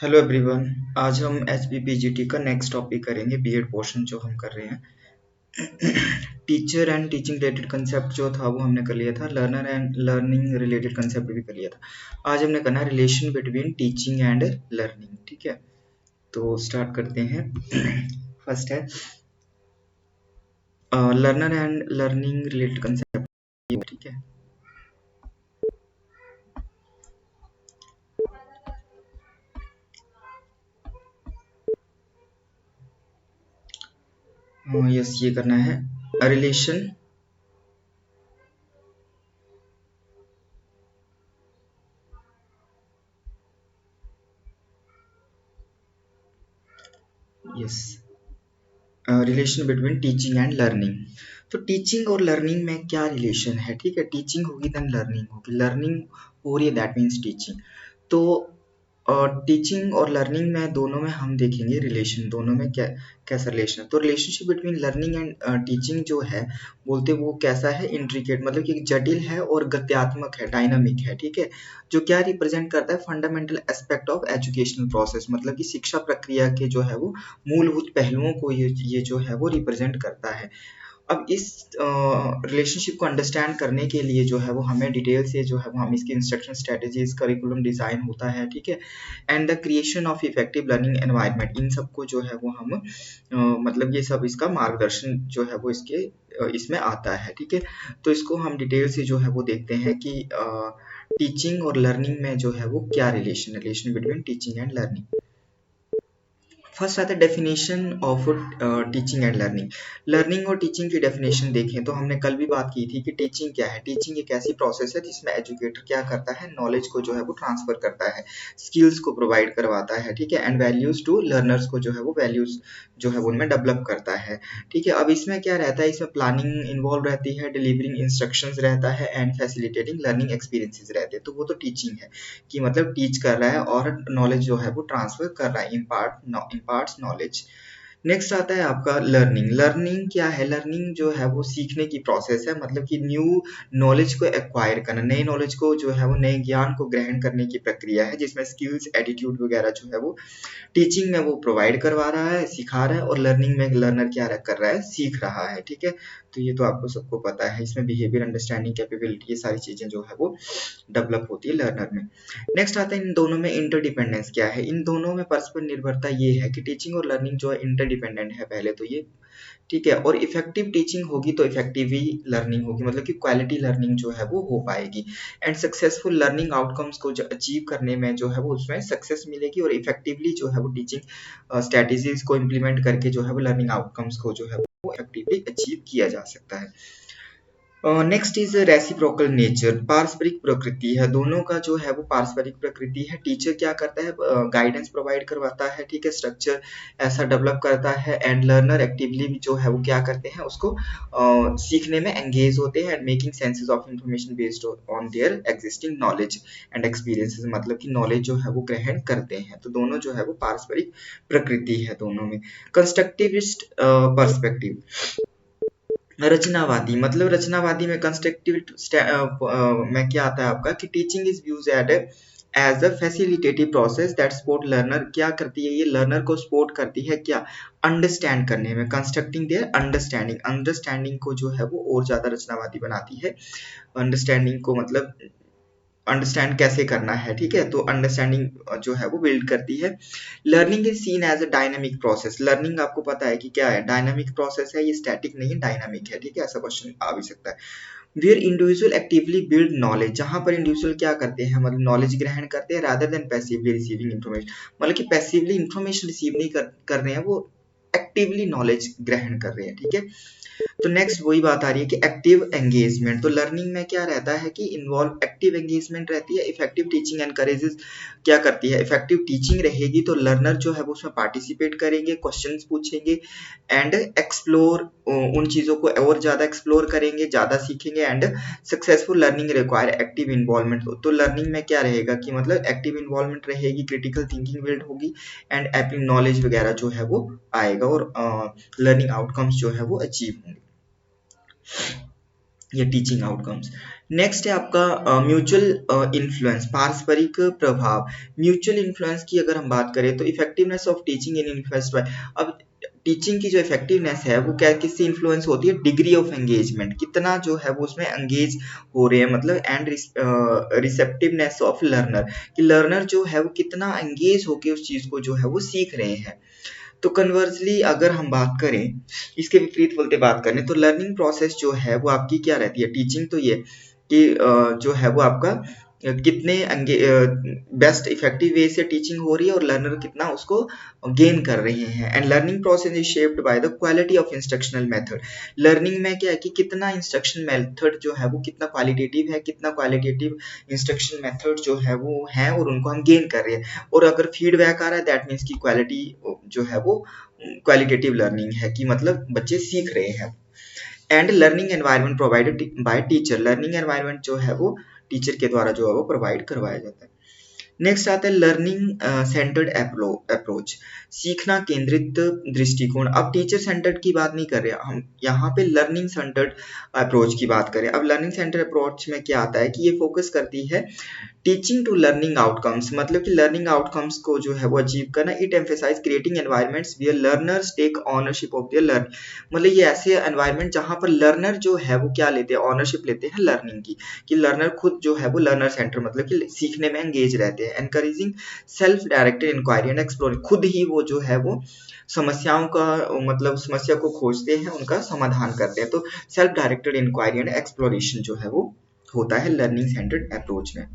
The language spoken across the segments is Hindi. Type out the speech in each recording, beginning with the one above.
Hello everyone. आज हम H P P G T का नेक्स्ट टॉपिक करेंगे, बीएड पोर्शन जो हम कर रहे हैं। Teacher and teaching related concept जो था वो हमने कर लिया था, learner and learning related concept भी कर लिया था। आज हमने करना है relation between teaching and learning. ठीक है, तो स्टार्ट करते हैं। फर्स्ट है learner and learning related concept. ठीक है, यस, ये करना है relation yes relation between teaching and learning. तो टीचिंग और लर्निंग में क्या रिलेशन है? ठीक है, टीचिंग होगी देन लर्निंग होगी, लर्निंग हो रही है दैट मीन्स टीचिंग। तो टीचिंग और लर्निंग में दोनों में हम देखेंगे रिलेशन, दोनों में क्या कैसा रिलेशन है। तो relationship between learning and teaching जो है बोलते वो कैसा है, इंट्रिकेट, मतलब कि जटिल है और गत्यात्मक है, डायनामिक है। ठीक है, जो क्या रिप्रेजेंट करता है, fundamental aspect of educational process, मतलब कि शिक्षा प्रक्रिया के जो है वो मूलभूत पहलुओं को ये जो है वो रिप्रेजेंट करता है। अब इस रिलेशनशिप को अंडरस्टैंड करने के लिए जो है वो हमें डिटेल से जो है वो हम इसकी इंस्ट्रक्शन स्ट्रेटजीज, करिकुलम डिजाइन होता है। ठीक है, and the creation of effective learning environment, इन सबको जो है वो हम मतलब ये सब इसका मार्गदर्शन जो है वो इसके इसमें आता है। ठीक है, तो इसको हम डिटेल से जो है वो देखते हैं कि टीचिंग और लर्निंग में जो है वो क्या relation between teaching and learning. First आता है definition of teaching and learning. Learning और टीचिंग की डेफिनेशन देखें तो हमने कल भी बात की थी कि टीचिंग क्या है। टीचिंग एक ऐसी प्रोसेस है जिसमें एजुकेटर क्या करता है, नॉलेज को जो है वो ट्रांसफर करता है, स्किल्स को प्रोवाइड करवाता है। ठीक है, एंड वैल्यूज टू लर्नर्स को जो है वो वैल्यूज जो है वो उनमें डेवलप करता है। ठीक है, अब इसमें क्या रहता है, इसमें प्लानिंग इन्वॉल्व रहती है, डिलीवरिंग इंस्ट्रक्शंस रहता है एंड फैसिलिटेटिंग लर्निंग एक्सपीरियंसेस रहते हैं। तो वो तो टीचिंग है कि मतलब टीच कर रहा है और नॉलेज जो है वो ट्रांसफर कर रहा है, इम्पार्ट्स नॉलेज। नेक्स्ट आता है आपका लर्निंग। लर्निंग क्या है? लर्निंग जो है वो सीखने की प्रोसेस है, मतलब कि न्यू नॉलेज को एक्वायर करना, नई नॉलेज को जो है वो नए ज्ञान को ग्रहण करने की प्रक्रिया है, जिसमें स्किल्स, एटीट्यूड वगैरह जो है वो टीचिंग में वो प्रोवाइड करवा रहा है, सिखा रहा है, और लर्निंग में लर्नर क्या कर रहा है, सीख रहा है। ठीक है, तो ये तो आपको सबको पता है। इसमें बिहेवियर, अंडरस्टैंडिंग, कैपेबिलिटी, ये सारी चीजें जो है वो डेवलप होती है लर्नर में। नेक्स्ट आता है इन दोनों में इंटरडिपेंडेंस क्या है। इन दोनों में परस्पर निर्भरता ये है कि टीचिंग और लर्निंग जो है इंटरडिपेंडेंट है, पहले तो ये। ठीक है, और इफेक्टिव टीचिंग होगी तो इफेक्टिव ही लर्निंग होगी, मतलब कि क्वालिटी लर्निंग जो है वो हो पाएगी, एंड सक्सेसफुल लर्निंग आउटकम्स को जो अचीव करने में जो है वो उसमें सक्सेस मिलेगी, और इफेक्टिवली जो है वो टीचिंग स्ट्रेटेजीज को इम्प्लीमेंट करके जो है वो लर्निंग आउटकम्स को जो है वो इफेक्टिवली अचीव किया जा सकता है। नेक्स्ट इज रेसिप्रोकल नेचर, पारस्परिक प्रकृति है, दोनों का जो है वो पारस्परिक प्रकृति है। टीचर क्या करता है, गाइडेंस प्रोवाइड करवाता है, ठीक है, स्ट्रक्चर ऐसा डेवलप करता है, एंड लर्नर एक्टिवली जो है वो क्या करते हैं, उसको सीखने में एंगेज होते हैं, and making senses of information based on their existing knowledge and experiences, मतलब कि नॉलेज जो है वो ग्रहण करते हैं। तो दोनों जो है वो पारस्परिक प्रकृति है दोनों में। कंस्ट्रक्टिविस्ट पर्सपेक्टिव, रचनावादी, मतलब रचनावादी में कंस्ट्रक्टिव में क्या आता है आपका कि teaching is views as a facilitative process that support learner, क्या करती है ये, लर्नर को सपोर्ट करती है क्या, अंडरस्टैंड करने में, कंस्ट्रक्टिंग देयर अंडरस्टैंडिंग, अंडरस्टैंडिंग को जो है वो और ज्यादा रचनावादी बनाती है। अंडरस्टैंडिंग को मतलब अंडरस्टैंड कैसे करना है। ठीक है, तो अंडरस्टैंडिंग जो है वो बिल्ड करती है। Learning is seen as a dynamic process. Learning आपको पता है कि क्या है, डायनामिक प्रोसेस है, ये स्टैटिक नहीं है, डायनामिक है। ठीक है, ऐसा क्वेश्चन आ भी सकता है। Where individual actively build knowledge, जहां पर इंडिविजुअल क्या करते हैं, मतलब नॉलेज ग्रहण करते हैं, rather than passively receiving information, मतलब कि पैसिवली इन्फॉर्मेशन रिसीव नहीं कर रहे हैं, वो एक्टिवली नॉलेज ग्रहण कर रहे हैं। ठीक है, तो नेक्स्ट वही बात आ रही है कि एक्टिव एंगेजमेंट। तो लर्निंग में क्या रहता है कि इन्वॉल्व एक्टिव एंगेजमेंट रहती है। इफेक्टिव टीचिंग एनकरेजेस, क्या करती है, इफेक्टिव टीचिंग रहेगी तो लर्नर जो है वो उसमें पार्टिसिपेट करेंगे, क्वेश्चंस पूछेंगे, एंड एक्सप्लोर, उन चीजों को और ज्यादा एक्सप्लोर करेंगे, ज्यादा सीखेंगे, and successful learning require active involvement. तो लर्निंग में क्या रहेगा कि मतलब एक्टिव इन्वॉल्वमेंट रहेगी, क्रिटिकल थिंकिंग बिल्ड होगी, एंड एप्लिंग नॉलेज वगैरह जो है वो आएगा, और लर्निंग आउटकम्स जो है वो अचीव होंगे। ये टीचिंग आउटकम्स। नेक्स्ट है आपका म्यूचुअल इन्फ्लुएंस, पारस्परिक प्रभाव। म्यूचुअल इन्फ्लुएंस की अगर हम बात करें तो effectiveness of teaching in influenced by, अब टीचिंग की जो इफेक्टिवनेस है वो क्या किससे इन्फ्लुएंस होती है, डिग्री ऑफ एंगेजमेंट, कितना जो है वो उसमें एंगेज हो रहे हैं, मतलब एंड रिसेप्टिवनेस ऑफ लर्नर, कि लर्नर जो है वो कितना एंगेज होके उस चीज को जो है वो सीख रहे हैं। तो कन्वर्सली अगर हम बात करें, इसके विपरीत बोलते बात करें, तो लर्निंग प्रोसेस जो है वो आपकी क्या रहती है, टीचिंग तो ये कि जो है वो आपका कितने बेस्ट इफेक्टिव वे से टीचिंग हो रही है और लर्नर कितना उसको गेन कर रहे हैं। And learning process is shaped by the quality of instructional method. Learning में क्या है कि कितना इंस्ट्रक्शन मेथड जो है वो कितना क्वालिटेटिव है, कितना क्वालिटेटिव इंस्ट्रक्शन मेथड जो है वो है और उनको हम गेन कर रहे हैं। और अगर फीडबैक आ रहा है दैट मीन्स की क्वालिटी जो है वो क्वालिटेटिव लर्निंग है, कि मतलब बच्चे सीख रहे हैं। And learning environment provided by teacher, learning environment जो है वो टीचर के द्वारा जो है वो प्रोवाइड करवाया जाता है। नेक्स्ट आता है लर्निंग सेंटर्ड अप्रोच, सीखना केंद्रित दृष्टिकोण। अब टीचर सेंटर्ड की बात नहीं कर रहे हम यहाँ पे, लर्निंग सेंटर्ड अप्रोच की बात करें। अब लर्निंग सेंटर्ड अप्रोच में क्या आता है कि ये फोकस करती है टीचिंग टू लर्निंग आउटकम्स, मतलब कि लर्निंग आउटकम्स को जो है वो अचीव करना। It emphasise creating environments where learners take ownership of their learn, मतलब ये ऐसे एनवायरनमेंट जहां पर लर्नर जो है वो क्या लेते हैं, ऑनरशिप लेते हैं लर्निंग की, कि लर्नर खुद जो है वो लर्नर सेंटर मतलब कि सीखने में एंगेज रहते हैं। Encouraging self directed inquiry and explore, खुद ही वो जो है वो समस्याओं का मतलब समस्या को खोजते हैं, उनका समाधान करते हैं। तो self directed inquiry and exploration जो है वो होता है लर्निंग सेंटर्ड अप्रोच में।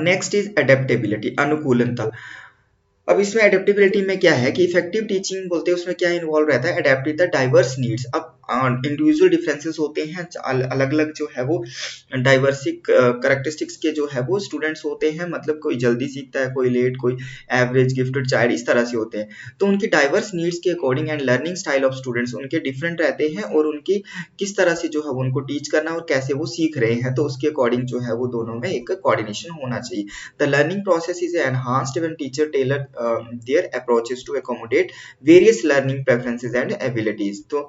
नेक्स्ट इज अडेप्टेबिलिटी, अनुकूलनता। अब इसमें अडेप्टेबिलिटी में क्या है कि इफेक्टिव टीचिंग बोलते हैं उसमें क्या इन्वॉल्व रहता है, adapt with the diverse needs. अब इंडिविजुअल डिफरेंसेस होते हैं, अलग अलग जो है वो डाइवर्सिक करेक्टरिस्टिक्स के जो है वो स्टूडेंट्स होते हैं, मतलब कोई जल्दी सीखता है, कोई लेट, कोई एवरेज, गिफ्टेड चाइल्ड, इस तरह से होते हैं। तो उनकी डाइवर्स नीड्स के according and learning style of students उनके डिफरेंट रहते हैं, और उनकी किस तरह से जो है उनको टीच करना और कैसे वो सीख रहे हैं, तो उसके अकॉर्डिंग जो है वो दोनों में एक कोऑर्डिनेशन होना चाहिए। The learning process is enhanced when teacher tailor their approaches to accommodate various learning preferences and abilities। तो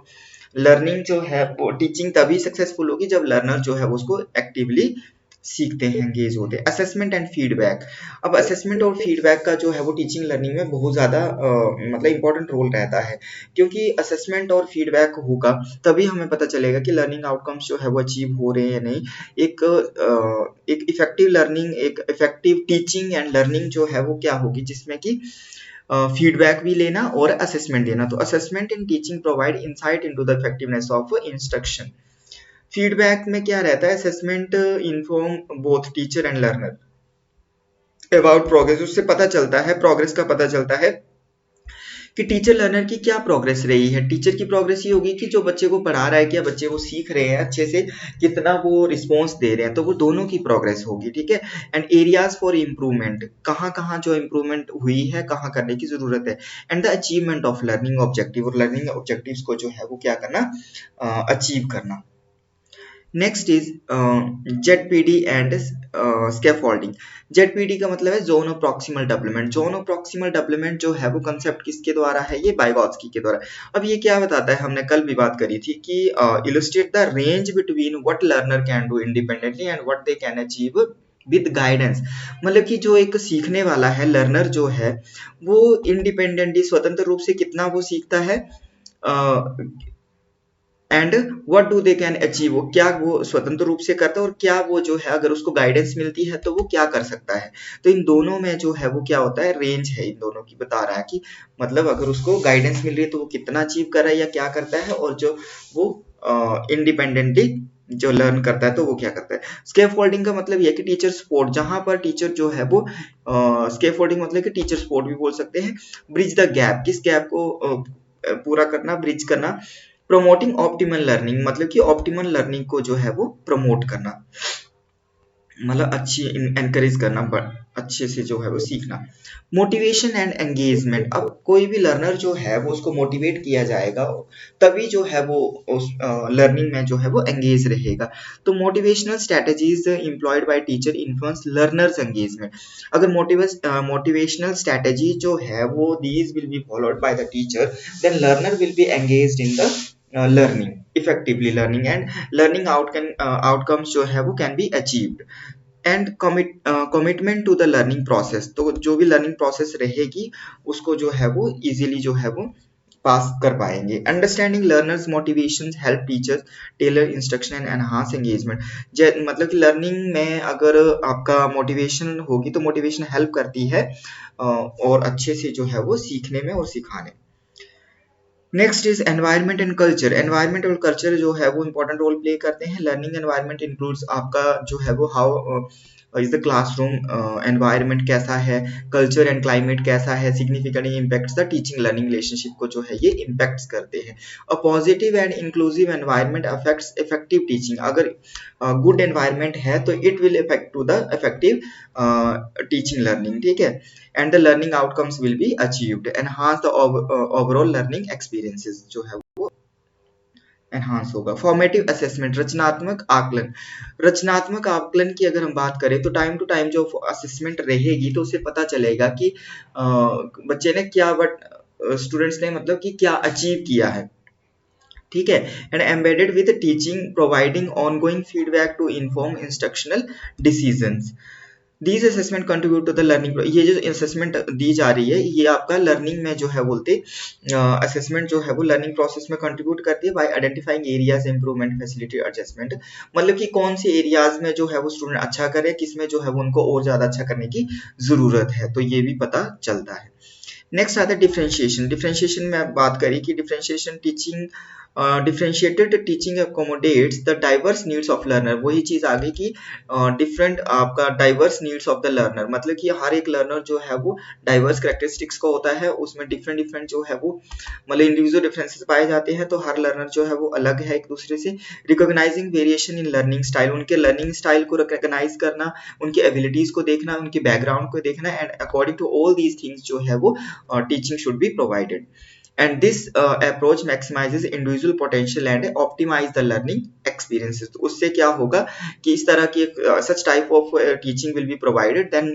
लर्निंग जो है वो टीचिंग तभी सक्सेसफुल होगी जब लर्नर जो है उसको एक्टिवली सीखते हैं, एंगेज होते हैं। असेसमेंट एंड फीडबैक, अब असेसमेंट और फीडबैक का जो है वो टीचिंग लर्निंग में बहुत ज़्यादा मतलब इंपॉर्टेंट रोल रहता है, क्योंकि असेसमेंट और फीडबैक होगा तभी हमें पता चलेगा कि लर्निंग आउटकम्स जो है वो अचीव हो रहे हैं या नहीं। एक इफेक्टिव लर्निंग, एक इफेक्टिव टीचिंग एंड लर्निंग जो है वो क्या होगी, जिसमें कि फीडबैक भी लेना और असेसमेंट देना। तो assessment in teaching provide insight into the effectiveness of instruction. Feedback में क्या रहता है, assessment inform both teacher and learner about progress, उससे पता चलता है, प्रोग्रेस का पता चलता है कि टीचर लर्नर की क्या प्रोग्रेस रही है। टीचर की प्रोग्रेस ये होगी कि जो बच्चे को पढ़ा रहा है, क्या बच्चे वो सीख रहे हैं अच्छे से, कितना वो रिस्पॉन्स दे रहे हैं, तो वो दोनों की प्रोग्रेस होगी, ठीक है। एंड एरियाज फॉर इम्प्रूवमेंट, कहाँ कहाँ जो इम्प्रूवमेंट हुई है, कहाँ करने की जरूरत है। And the achievement of learning objective, और लर्निंग ऑब्जेक्टिव्स को जो है वो क्या करना, अचीव करना। Next is ZPD and scaffolding. ZPD का मतलब है zone of proximal development. Zone of proximal development जो है वो कंसेप्ट किसके द्वारा है, ये वाइगोत्स्की के द्वारा। अब ये क्या बताता है, हमने कल भी बात करी थी कि illustrate the range between what learner can do independently and what they can achieve with guidance. मतलब कि जो एक सीखने वाला है, लर्नर जो है वो इंडिपेंडेंटली स्वतंत्र रूप से कितना वो सीखता है, and what do they can achieve, वो क्या वो स्वतंत्र रूप से करता है, और क्या वो जो है अगर उसको गाइडेंस मिलती है तो वो क्या कर सकता है। तो इन दोनों में जो है वो क्या होता है, रेंज है इन दोनों की, बता रहा है कि मतलब अगर उसको गाइडेंस मिल रही है तो वो कितना अचीव कर रहा है या क्या करता है, और जो वो इंडिपेंडेंटली जो लर्न करता है तो वो क्या करता है। स्केफोल्डिंग का मतलब ये है कि टीचर सपोर्ट, जहां पर टीचर जो है वो स्केफोल्डिंग मतलब कि टीचर सपोर्ट भी बोल सकते हैं। ब्रिज द गैप, किस गैप को पूरा करना, ब्रिज करना। प्रमोटिंग ऑप्टिमल लर्निंग, मतलब कि ऑप्टिमल लर्निंग को जो है वो प्रमोट करना, मतलब अच्छी एनकरेज करना, अच्छे से जो है वो सीखना। मोटिवेशन एंड एंगेजमेंट, अब कोई भी लर्नर जो है वो उसको मोटिवेट किया जाएगा तभी जो है वो उस लर्निंग में जो है वो एंगेज रहेगा। तो motivational strategies employed by teacher influence learners engagement. अगर मोटिवेशनल स्ट्रेटजी जो है वो these will be followed by the teacher, then learner will be engaged in the learning effectively learning and learning outcomes जो है वो can be achieved and commitment to the learning process. तो जो भी लर्निंग प्रोसेस रहेगी उसको जो है वो इजीली जो है वो पास कर पाएंगे। Understanding learners motivations help teachers tailor instruction and enhance engagement. मतलब कि लर्निंग में अगर आपका मोटिवेशन होगी तो मोटिवेशन हेल्प करती है और अच्छे से जो है वो सीखने में और सिखाने। Next is environment and culture. Environment और कल्चर जो है वो इंपॉर्टेंट रोल प्ले करते हैं। लर्निंग एनवायरनमेंट इंक्लूड्स आपका जो है वो how is the classroom environment कैसा है, कल्चर एंड क्लाइमेट कैसा है, significantly impacts the teaching learning relationship को जो है ये इम्पैक्ट्स करते हैं। A positive and inclusive environment affects effective teaching. अगर गुड एनवायरनमेंट है तो it will effect to the effective teaching learning, ठीक है, and the learning outcomes will be achieved, enhance the overall learning experiences जो है वो enhance होगा। फॉर्मेटिव असेसमेंट, रचनात्मक आकलन। रचनात्मक आकलन की अगर हम बात करें तो टाइम टू टाइम जो असेसमेंट रहेगी तो उससे पता चलेगा कि बच्चे ने क्या स्टूडेंट्स ने मतलब कि क्या अचीव किया है, ठीक है। And embedded with teaching providing ongoing feedback to inform instructional decisions. These assessment contribute to the learning. ये जो असेसमेंट दी जा रही है ये आपका लर्निंग में जो है बोलते असेसमेंट जो है वो लर्निंग प्रोसेस में कंट्रीब्यूट करती है bye identifying areas improvement facility adjustment. मतलब कि कौन से एरियाज में जो है वो स्टूडेंट अच्छा करे, किस में जो है वो उनको और ज्यादा अच्छा करने की जरूरत है, तो ये भी पता चलता है। नेक्स्ट आता है डिफरेंशिएशन। डिफरेंशिएशन में बात करी कि differentiation teaching differentiated teaching accommodates the diverse needs of learner. वही चीज आ गई कि डिफरेंट आपका diverse needs of the learner, मतलब कि हर एक लर्नर जो है वो डाइवर्स कैरेक्टरिस्टिक्स का होता है, उसमें डिफरेंट डिफरेंट जो है वो मतलब इंडिविजुअल डिफरेंसेस पाए जाते हैं, तो हर लर्नर जो है वो अलग है एक दूसरे से। Recognising variation in learning style, उनके लर्निंग स्टाइल को रिकॉग्नाइज करना, उनकी एबिलिटीज को देखना, उनके बैकग्राउंड को देखना, and according to all these things जो है वो teaching should be provided, and this approach maximizes individual potential and optimize the learning experiences। तो उससे क्या होगा कि इस तरह की such type of teaching will be provided, then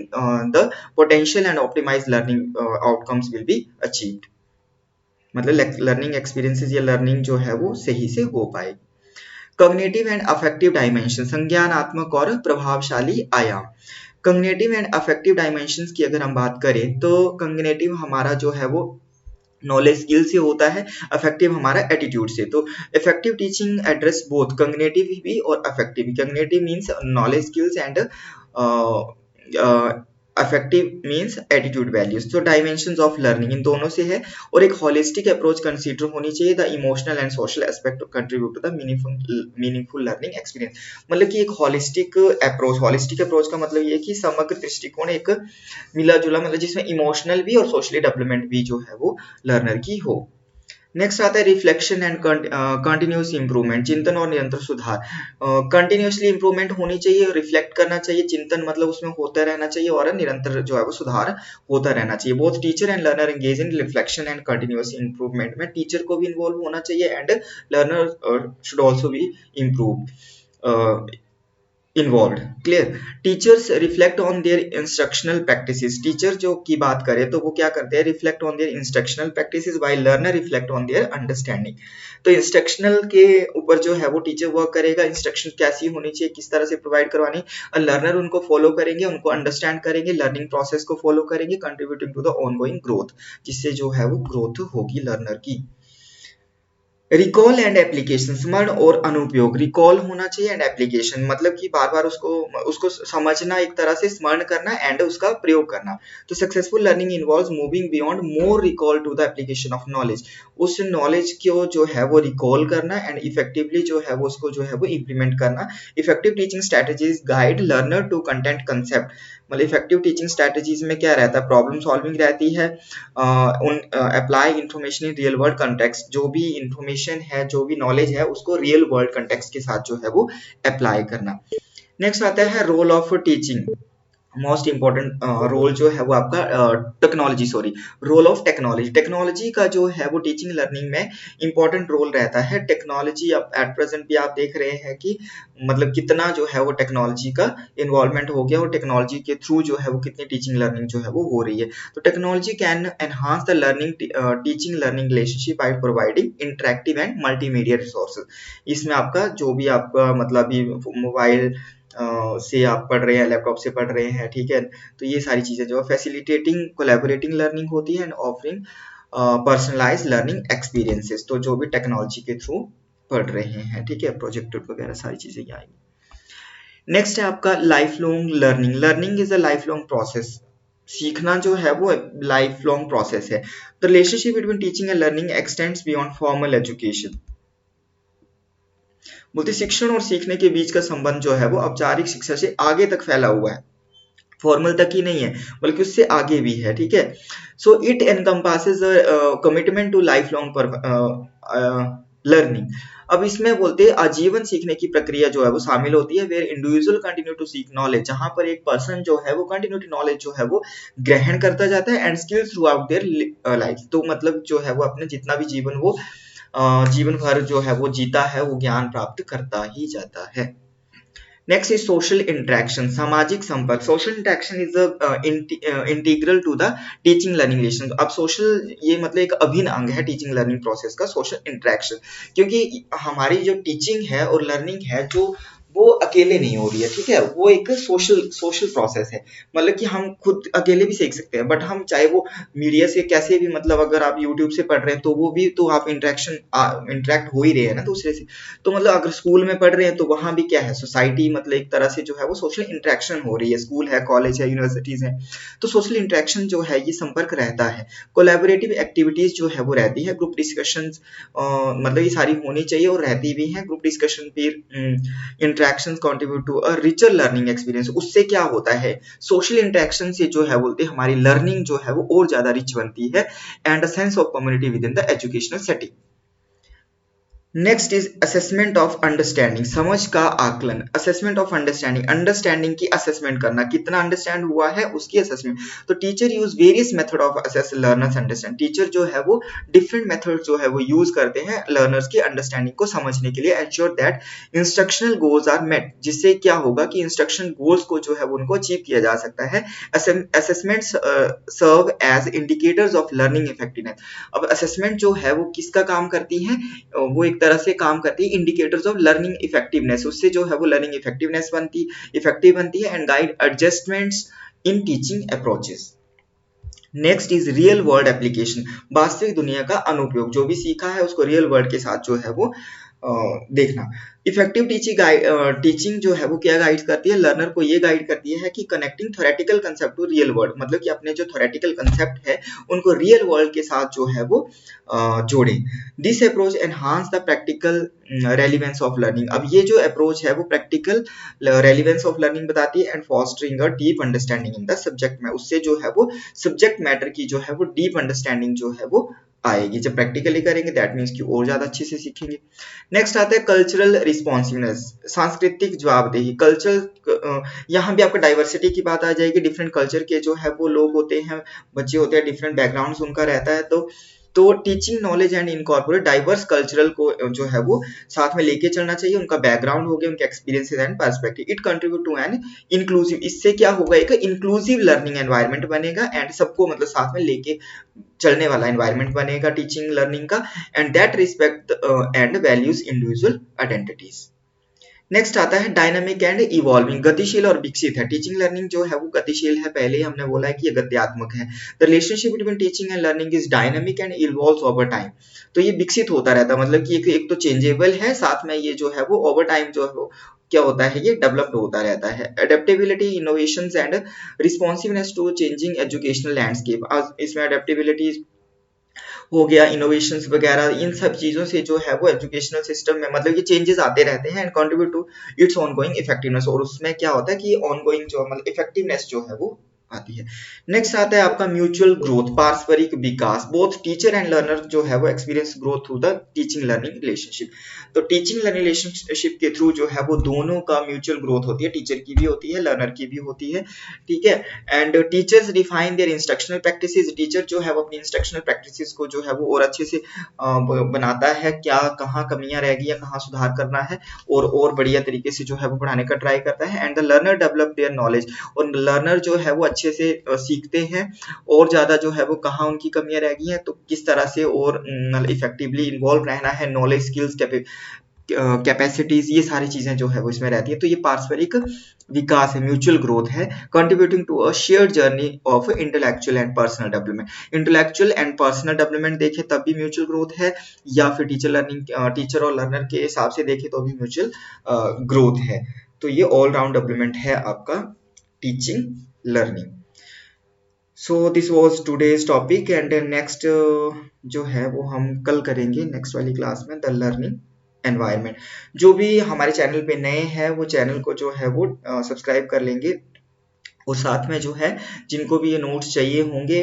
the potential and optimized learning outcomes will be achieved। मतलब लर्निंग एक्सपीरियंसेस या लर्निंग जो है वो सही से हो पाए। कॉग्निटिव एंड अफेक्टिव डायमेंशन, संज्ञानात्मक और प्रभावशाली आयाम। कॉग्निटिव एंड अफेक्टिव डायमेंशंस की अगर हम बात करें तो कॉग्निटिव हमारा जो है वो नॉलेज स्किल से होता है, अफेक्टिव हमारा एटीट्यूड से। तो effective teaching address both cognitive भी और अफेक्टिव भी। Cognitive means knowledge skills and affective means attitude values. तो डायमेंशंस ऑफ लर्निंग इन दोनों से है, और एक होलिस्टिक अप्रोच कंसीडर होनी चाहिए। The emotional and social aspect contribute to the meaningful learning experience. मतलब कि एक होलिस्टिक अप्रोच का मतलब ये है कि समग्र दृष्टिकोण, एक मिला जुला, मतलब जिसमें इमोशनल भी और सोशली डेवलपमेंट भी जो है वो लर्नर की हो। नेक्स्ट आता है रिफ्लेक्शन एंड कंटिन्यूस इंप्रूवमेंट, चिंतन और निरंतर सुधार। कंटिन्यूसली इंप्रूवमेंट होनी चाहिए, रिफ्लेक्ट करना चाहिए, चिंतन मतलब उसमें होता रहना चाहिए, और निरंतर जो है वो सुधार होता रहना चाहिए। Both teacher and learner engage in reflection and continuous improvement में टीचर को भी इन्वॉल्व होना चाहिए and learner should also be improve involve. Clear. Teachers reflect on their instructional practices. Teacher जो की बात करें तो वो क्या करते हैं, reflect on their instructional practices while learner reflect on their understanding. तो इंस्ट्रक्शनल के ऊपर जो है वो टीचर वर्क करेगा, इंस्ट्रक्शन कैसी होनी चाहिए, किस तरह से प्रोवाइड करवानी, और लर्नर उनको फॉलो करेंगे, उनको अंडरस्टैंड करेंगे, लर्निंग प्रोसेस को फॉलो करेंगे, contributing to the ongoing growth, जिससे जो है वो ग्रोथ होगी लर्नर की। रिकॉल एंड एप्लीकेशन, स्मरण और अनुपयोग। रिकॉल होना चाहिए एंड एप्लीकेशन, मतलब कि बार बार उसको समझना, एक तरह से स्मरण करना एंड उसका प्रयोग करना। तो successful learning involves moving beyond more recall to the application of knowledge. उस नॉलेज को जो है वो रिकॉल करना एंड इफेक्टिवली जो है वो उसको जो है वो इम्प्लीमेंट करना। Effective teaching strategies guide learner to content concept. मतलब इफेक्टिव टीचिंग स्ट्रेटजीज में क्या रहता है, प्रॉब्लम सॉल्विंग रहती है, apply information in real world context. जो भी इंफॉर्मेशन है, जो भी नॉलेज है, उसको रियल वर्ल्ड कंटेक्स्ट के साथ जो है वो अप्लाई करना। नेक्स्ट आता है role of teaching. Most important role जो है वो आपका technology, sorry, role of technology. Technology का जो है वो टीचिंग लर्निंग में इम्पोर्टेंट रोल रहता है। टेक्नोलॉजी अब एट प्रेजेंट भी आप देख रहे हैं कि मतलब कितना जो है वो टेक्नोलॉजी का इन्वॉल्वमेंट हो गया और टेक्नोलॉजी के थ्रू जो है वो कितनी टीचिंग लर्निंग जो है वो हो रही है। तो technology can enhance the learning teaching learning relationship by providing interactive and multimedia resources. इसमें आपका जो भी आपका मतलब अभी मोबाइल से आप पढ़ रहे हैं, लैपटॉप से पढ़ रहे हैं, ठीक है, तो ये सारी चीजें जो फैसिलिटेटिंग कोलैबोरेटिंग लर्निंग होती है and offering personalise learning experiences, तो जो भी टेक्नोलॉजी के थ्रू पढ़ रहे हैं, ठीक है, प्रोजेक्टर वगैरह सारी चीजें ये आएंगी। नेक्स्ट है आपका life long learning. Learning is a life long process. सीखना जो है वो लाइफ लॉन्ग प्रोसेस है। The relationship between teaching and learning x tends beyond formal education. बोलते शिक्षण और सीखने के बीच का संबंध जो है वो औपचारिक शिक्षा से आगे तक फैला हुआ है, फॉर्मल तक ही नहीं है बल्कि उससे आगे भी है, ठीक है। So it encompasses commitment to life long learning. अब इसमें बोलते हैं आजीवन सीखने की प्रक्रिया जो है वो शामिल होती है, where individual continue to seek knowledge, जहां पर एक पर्सन जो है वो कंटिन्यूटी नॉलेज जो है वो ग्रहण करता जाता है and skills through out their life. तो मतलब जो है वो अपने जितना भी जीवन वो जीवन भर जो है वो जीता है, वो ज्ञान प्राप्त करता ही जाता है। नेक्स्ट इज सोशल इंटरेक्शन, सामाजिक संपर्क। Social interaction is integral to the teaching learning relation. अब सोशल ये मतलब एक अभिन्न अंग है टीचिंग लर्निंग प्रोसेस का, सोशल इंटरेक्शन, क्योंकि हमारी जो टीचिंग है और लर्निंग है जो वो अकेले नहीं हो रही है, ठीक है, वो एक सोशल सोशल प्रोसेस है। मतलब कि हम खुद अकेले भी सीख सकते हैं, बट हम चाहे वो मीडिया से कैसे भी, मतलब अगर आप यूट्यूब से पढ़ रहे हैं तो वो भी तो आप इंटरेक्ट हो ही रहे हैं ना दूसरे से। तो मतलब अगर स्कूल में पढ़ रहे हैं तो वहां भी क्या है, सोसाइटी, मतलब एक तरह से जो है वो सोशल इंटरेक्शन हो रही है, स्कूल है, कॉलेज है, यूनिवर्सिटीज है, तो सोशल इंटरेक्शन जो है ये संपर्क रहता है। कोलैबोरेटिव एक्टिविटीज जो है वो रहती है, ग्रुप डिस्कशन मतलब ये सारी होनी चाहिए और रहती भी हैं। ग्रुप डिस्कशन फिर interaction contribute to a richer learning experience. उससे क्या होता है, सोशल इंटरेक्शन से जो है बोलते हैं हमारी लर्निंग जो है वो और ज्यादा रिच बनती है and a sense of community with in the educational setting. Next is assessment of understanding, समझ का आकलन। असेसमेंट ऑफ अंडरस्टैंडिंग, अंडरस्टैंडिंग की असेसमेंट करना, कितना अंडरस्टैंड हुआ है उसकी असेसमेंट। तो teacher use various method of assess learners understand. Teacher जो है वो डिफरेंट मेथड जो है वो यूज करते हैं लर्नर्स की अंडरस्टैंडिंग को समझने के लिए। Ensure that instructional goals are met, जिससे क्या होगा कि इंस्ट्रक्शन गोल्स को जो है वो उनको अचीव किया जा सकता है। Assessments serve as indicators of learning effectiveness. अब असेसमेंट जो है वो किसका काम करती है, वो एक तरह से काम करती है इंडिकेटर्स ऑफ लर्निंग इफेक्टिवनेस। उससे जो है वो लर्निंग इफेक्टिव बनती है and guide adjustments in teaching approaches. Next is real world application, वास्तविक दुनिया का अनुप्रयोग। जो भी सीखा है उसको रियल वर्ल्ड के साथ जो है वो देखना। इफेक्टिव टीचिंग जो है वो क्या गाइड करती है, लर्नर को ये गाइड करती है कि connecting theoretical concept to real world, मतलब कि अपने जो थ्योरेटिकल कंसेप्ट है उनको रियल वर्ल्ड के साथ जो है वो जोड़े। This approach enhance the practical relevance of learning. अब ये जो अप्रोच है वो प्रैक्टिकल रेलिवेंस ऑफ लर्निंग बताती है and fostering a deep understanding in the subject में। उससे जो है वो सब्जेक्ट मैटर की जो है वो डीप अंडरस्टैंडिंग जो है वो आएगी। जब प्रैक्टिकली करेंगे दैट मीन्स कि और ज्यादा अच्छे से सीखेंगे। नेक्स्ट आता है कल्चरल रिस्पॉन्सिवनेस, सांस्कृतिक जवाबदेही। कल्चर यहाँ भी आपका डाइवर्सिटी की बात आ जाएगी, डिफरेंट कल्चर के जो है वो लोग होते हैं, बच्चे होते हैं, डिफरेंट बैकग्राउंड उनका रहता है। तो teaching knowledge and incorporate diverse cultural को जो है वो साथ में लेके चलना चाहिए। उनका बैकग्राउंड हो गया, उनके experiences and perspective. It contribute to an inclusive, इससे क्या होगा, एक इंक्लूसिव लर्निंग एनवायरनमेंट बनेगा एंड सबको मतलब साथ में लेके चलने वाला एनवायरनमेंट बनेगा टीचिंग लर्निंग का and that respect and values individual identities. Next आता है डायनामिक एंड इवॉल्विंग, गतिशील और विकसित है। टीचिंग लर्निंग जो है वो गतिशील है, पहले ही हमने बोला है कि ये गत्यात्मक है। The relationship between teaching and learning is dynamic and evolves over time. तो ये विकसित होता रहता है, मतलब कि एक तो चेंजेबल है, साथ में ये जो है वो ओवर टाइम जो है वो क्या होता है, ये डेवलप्ड होता रहता है। Adaptability, innovations and responsiveness to changing educational landscape. इसमें अडेप्टेबिलिटी हो गया, इनोवेशंस वगैरह, इन सब चीजों से जो है वो एजुकेशनल सिस्टम में मतलब ये चेंजेस आते रहते हैं and contribute to its ongoing effectiveness. और उसमें क्या होता है कि ऑनगोइंग जो मतलब इफेक्टिवनेस जो है वो आती है। नेक्स्ट आता है आपका म्यूचुअल ग्रोथ, पारस्परिक विकास। बोथ टीचर एंड लर्नर जो है वो experience growth through the teaching learning relationship. तो टीचिंग लर्निंग रिलेशनशिप के थ्रू जो है वो दोनों का म्यूचुअल ग्रोथ होती है, टीचर की भी होती है, लर्नर की भी होती है, ठीक है। And teachers define there instructional practices, teacher जो है वो अपनी इंस्ट्रक्शनल प्रैक्टिसेस को जो है वो और अच्छे से बनाता है, क्या कहाँ कमियां रह गई या कहाँ सुधार करना है, और बढ़िया तरीके से जो है वो पढ़ाने का ट्राई करता है। And the learner develop their knowledge, और लर्नर जो है वो अच्छे से सीखते हैं, और ज़्यादा जो है वो कहाँ उनकी कमियां रह गई हैं, तो किस तरह से और इफेक्टिवली इन्वॉल्व रहना है, नॉलेज स्किल्स कैपेसिटीज, ये सारी चीजें जो है वो इसमें रहती है। तो ये पारस्परिक विकास है, म्यूचुअल ग्रोथ है, contributing to a shared journey of intellectual and personal development. Intellectual and personal development देखें तब भी म्यूचुअल ग्रोथ है, या फिर टीचर और लर्नर के हिसाब से देखें तो भी म्यूचुअल ग्रोथ है। तो ये ऑल राउंड डेवलपमेंट है आपका teaching learning. So this was today's topic, and next जो है वो हम कल करेंगे नेक्स्ट वाली क्लास में, द लर्निंग एनवायरनमेंट। जो भी हमारे चैनल पे नए हैं वो चैनल को जो है वो सब्सक्राइब कर लेंगे, और साथ में जो है जिनको भी ये नोट्स चाहिए होंगे,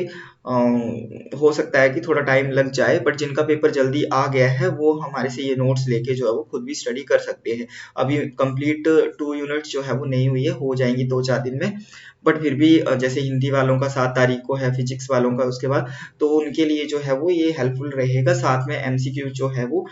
हो सकता है कि थोड़ा टाइम लग जाए, बट जिनका पेपर जल्दी आ गया है वो हमारे से ये नोट्स लेके जो है वो खुद भी स्टडी कर सकते हैं। अभी कंप्लीट 2 यूनिट्स जो है वो नहीं हुई है, हो जाएंगी 2-4 दिन में, बट फिर भी जैसे हिंदी वालों का 7 तारीख को है, फिजिक्स वालों का उसके बाद, तो उनके लिए जो है वो ये हेल्पफुल रहेगा। साथ में एमसीक्यू जो है वो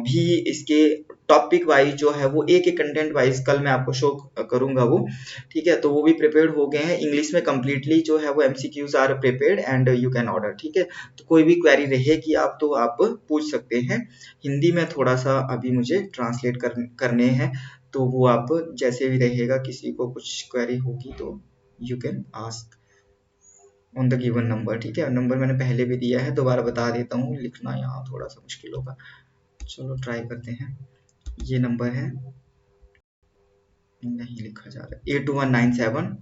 भी इसके टॉपिक वाइज जो है वो एक कंटेंट वाइज कल मैं आपको शो करूंगा वो, ठीक है। तो वो भी प्रिपेयर्ड हो गए हैं इंग्लिश में, कंप्लीटली जो है वो MCQs are prepared and you can order, ठीक है। तो कोई भी क्वेरी रहेगी आप तो आप पूछ सकते हैं। हिंदी में थोड़ा सा अभी मुझे ट्रांसलेट करने हैं, तो वो आप जैसे भी रहेगा, किसी को कुछ क्वेरी होगी तो you can ask on the given number, ठीक है। नंबर मैंने पहले भी दिया है, दोबारा बता देता हूँ, लिखना यहाँ थोड़ा सा मुश्किल होगा, चलो ट्राई करते हैं। ये नंबर है, नहीं लिखा जा रहा, 82197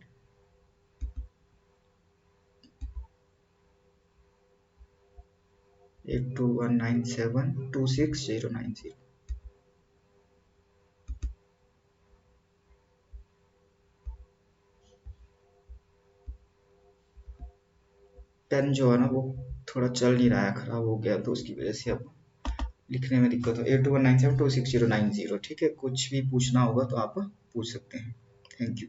8219726090। पेन जो है ना वो थोड़ा चल नहीं रहा है, खराब हो गया, तो उसकी वजह से अब लिखने में दिक्कत हो। 8219726090, ठीक है। कुछ भी पूछना होगा तो आप पूछ सकते हैं। Thank you.